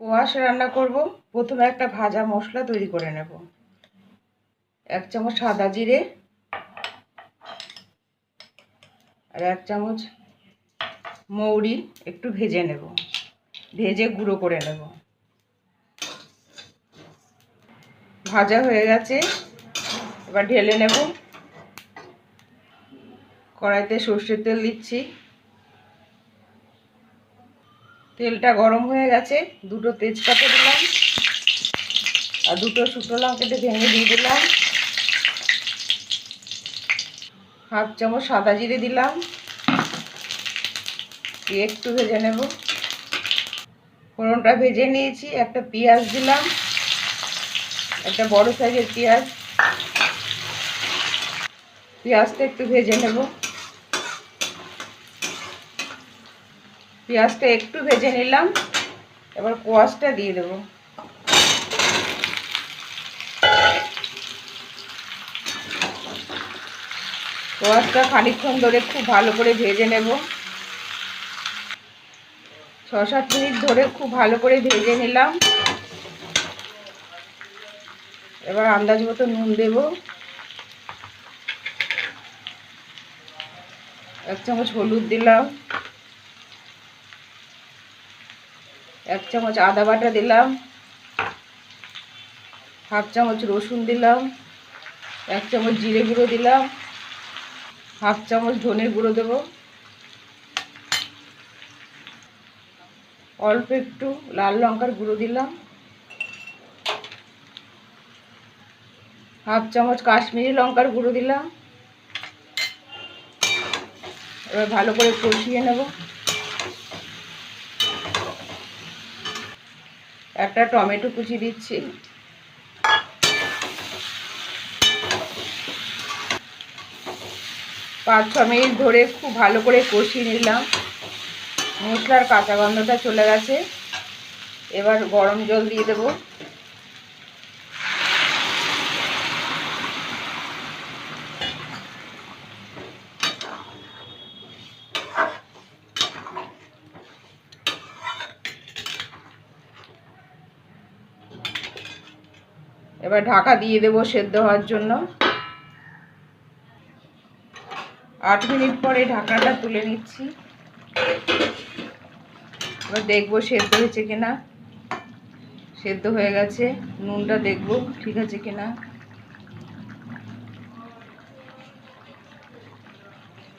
Quash রান্না করব। প্রথমে একটা ভাজা মশলা তৈরি করে নেব। 1 চামচ সাদা জিরে আর 1 চামচ মৌরি একটু ভেজে নেব, ভেজে গুঁড়ো করে নেব। ভাজা হয়ে গেছে, এবার ঢেলে নেব। কড়াইতে সর্ষের তেল দিচ্ছি। তেলটা গরম হয়ে গেছে, দুটো তেজপাতা দিলাম আর দুটো শুকনো লঙ্কাটা ভেঙে দিয়ে দিলাম। 1/2 চামচ সাদা জিরে দিলাম, দিয়ে একটু ভেজে নেব। ফোড়নটা ভেজে নিয়েছি। একটা পেঁয়াজ দিলাম, একটা বড় সাইজের পেঁয়াজ। পেঁয়াজটা একটু ভেজে নেব। পেঁয়াজটা একটু ভেজে নিলাম, এবার কোয়াশটা দিয়ে দেব। কোয়াশটা খানিকক্ষণ ধরে খুব ভালো করে ভেজে নেব। 6-7 মিনিট ধরে খুব ভালো করে ভেজে নিলাম। এবার আন্দাজ মতো নুন দেব। 1 চামচ হলুদ দিলাম, 1 চামচ আদা বাটা দিলাম, 1/2 চামচ রসুন দিলাম, 1 চামচ জিরে গুঁড়ো দিলাম, 1/2 চামচ ধনে গুঁড়ো দেব, অল্প একটু লাল লঙ্কার গুঁড়ো দিলাম, 1/2 চামচ কাশ্মীরি লঙ্কার গুঁড়ো দিলাম। এবার ভালো করে কষিয়ে নেব। একটা টমেটো কুচি দিচ্ছি। 5-6 মিনিট ধরে খুব ভালো করে কষিয়ে নিলাম। মশলার কাঁচা গন্ধটা চলে গেছে। এবার গরম জল দিয়ে দেব। এবার ঢাকা দিয়ে দেব সেদ্ধ হওয়ার জন্য। 8 মিনিট পরে ঢাকনাটা তুলে নিচ্ছি। এবার দেখবো সেদ্ধ হয়েছে কিনা। সেদ্ধ হয়ে গেছে। নুনটা দেখবো ঠিক আছে কিনা।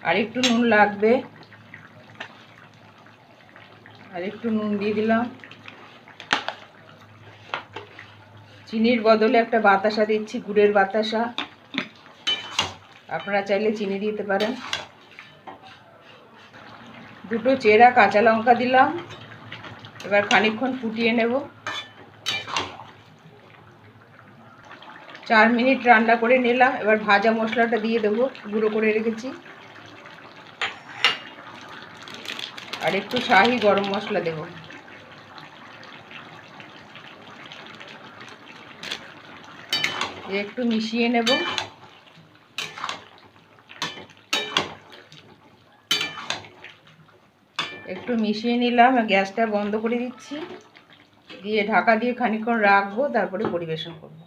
আর একটু নুন লাগবে, আর একটু নুন দিয়ে দিলাম। চিনির বদলে একটা বাতাসা দিচ্ছি, গুড়ের বাতাসা। আপনারা চাইলে চিনি দিতে পারেন। দুটো চেরা কাঁচা লঙ্কা দিলাম। এবার খানিকক্ষণ ফুটিয়ে নেব। 4 মিনিট রান্না করে নিলাম। এবার ভাজা মশলাটা দিয়ে দেবো, গুঁড়ো করে রেখেছি। আর একটু শাহি গরম মশলা দেব। একটু মিশিয়ে নেব। একটু মিশিয়ে নিলাম, গ্যাসটা বন্ধ করে দিচ্ছি। দিয়ে ঢাকা দিয়ে খানিকক্ষণ রাখবো, তারপরে পরিবেশন করব।